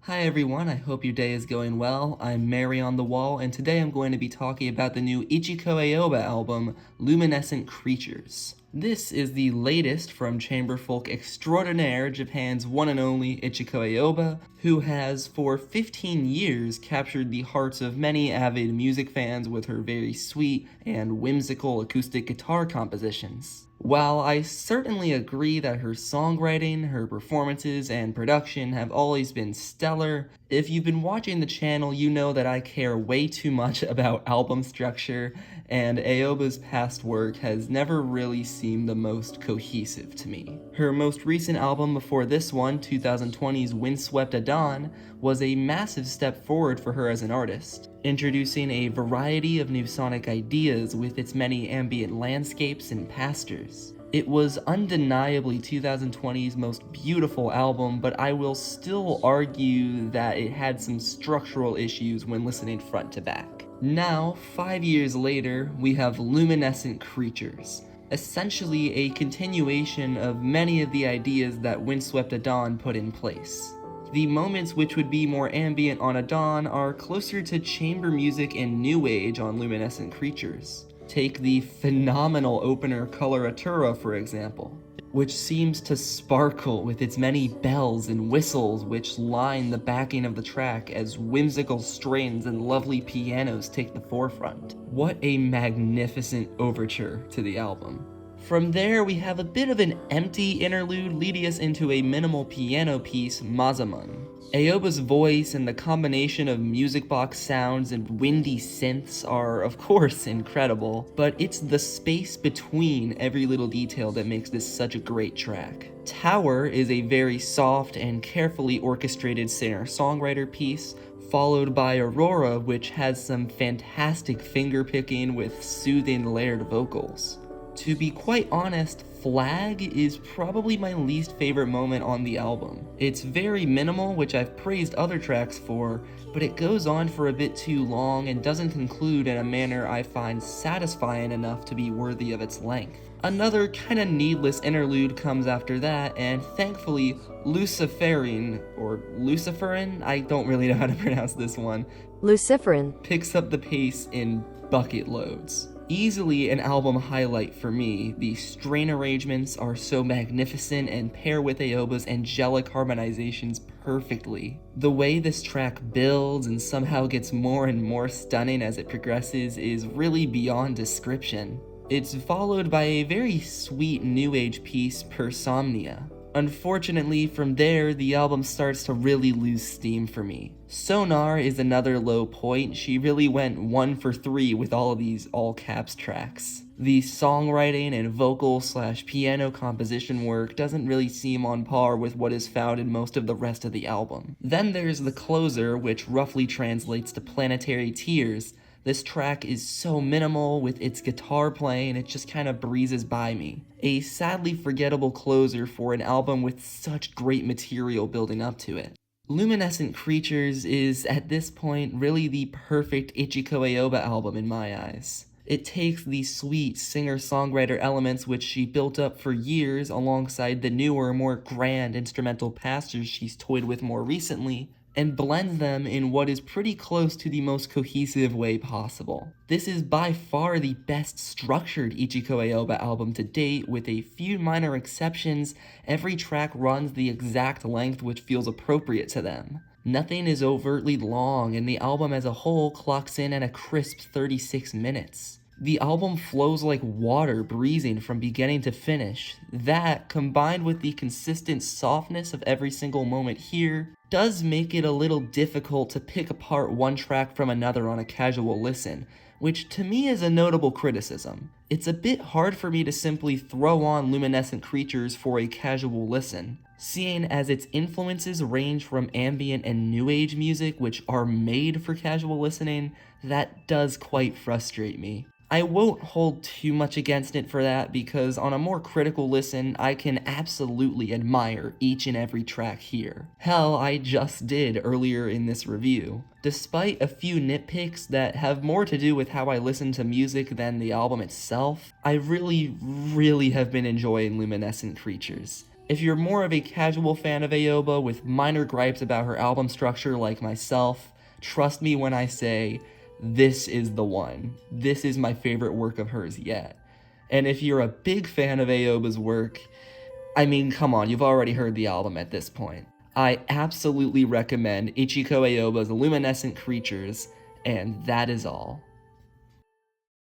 Hi everyone, I hope your day is going well. I'm Mary on the Wall, and today I'm going to be talking about the new Ichiko Aoba album, Luminescent Creatures. This is the latest from chamber folk extraordinaire, Japan's one and only Ichiko Aoba, who has for 15 years captured the hearts of many avid music fans with her very sweet and whimsical acoustic guitar compositions. While I certainly agree that her songwriting, her performances, and production have always been stellar, if you've been watching the channel, you know that I care way too much about album structure, and Aoba's past work has never really seemed the most cohesive to me. Her most recent album before this one, 2020's Windswept at Dawn, was a massive step forward for her as an artist, introducing a variety of new sonic ideas with its many ambient landscapes and pastures. It was undeniably 2020's most beautiful album, but I will still argue that it had some structural issues when listening front to back. Now, 5 years later, we have Luminescent Creatures, essentially a continuation of many of the ideas that Windswept at Dawn put in place. The moments which would be more ambient on At Dawn are closer to chamber music and new age on Luminescent Creatures. Take the phenomenal opener COLORATURA, for example, which seems to sparkle with its many bells and whistles which line the backing of the track as whimsical strings and lovely pianos take the forefront. What a magnificent overture to the album. From there, we have a bit of an empty interlude leading us into a minimal piano piece, Mazamun. Aoba's voice and the combination of music box sounds and windy synths are, of course, incredible, but it's the space between every little detail that makes this such a great track. Tower is a very soft and carefully orchestrated singer-songwriter piece, followed by Aurora, which has some fantastic finger-picking with soothing layered vocals. To be quite honest, Flag is probably my least favorite moment on the album. It's very minimal, which I've praised other tracks for, but it goes on for a bit too long and doesn't conclude in a manner I find satisfying enough to be worthy of its length. Another kinda needless interlude comes after that, and thankfully, Luciférine, or Luciférine, I don't really know how to pronounce this one, Luciférine picks up the pace in bucket loads. Easily an album highlight for me, the string arrangements are so magnificent and pair with Aoba's angelic harmonizations perfectly. The way this track builds and somehow gets more and more stunning as it progresses is really beyond description. It's followed by a very sweet new age piece, Persomnia. Unfortunately, from there, the album starts to really lose steam for me. Sonar is another low point. She really went 1 for 3 with all of these all-caps tracks. The songwriting and vocal/piano composition work doesn't really seem on par with what is found in most of the rest of the album. Then there's the closer, which roughly translates to Planetary Tears. This track is so minimal with its guitar playing, it just kind of breezes by me. A sadly forgettable closer for an album with such great material building up to it. Luminescent Creatures is, at this point, really the perfect Ichiko Aoba album in my eyes. It takes the sweet singer-songwriter elements which she built up for years alongside the newer, more grand instrumental pastures she's toyed with more recently, and blends them in what is pretty close to the most cohesive way possible. This is by far the best structured Ichiko Aoba album to date, with a few minor exceptions. Every track runs the exact length which feels appropriate to them. Nothing is overtly long, and the album as a whole clocks in at a crisp 36 minutes. The album flows like water breezing from beginning to finish. That, combined with the consistent softness of every single moment here, does make it a little difficult to pick apart one track from another on a casual listen, which to me is a notable criticism. It's a bit hard for me to simply throw on Luminescent Creatures for a casual listen, seeing as its influences range from ambient and new age music which are made for casual listening. That does quite frustrate me. I won't hold too much against it for that, because on a more critical listen, I can absolutely admire each and every track here. Hell, I just did earlier in this review. Despite a few nitpicks that have more to do with how I listen to music than the album itself, I really have been enjoying Luminescent Creatures. If you're more of a casual fan of Aoba with minor gripes about her album structure like myself, trust me when I say, this is the one. This is my favorite work of hers yet. And if you're a big fan of Aoba's work, I mean, come on, you've already heard the album at this point. I absolutely recommend Ichiko Aoba's Luminescent Creatures, and that is all.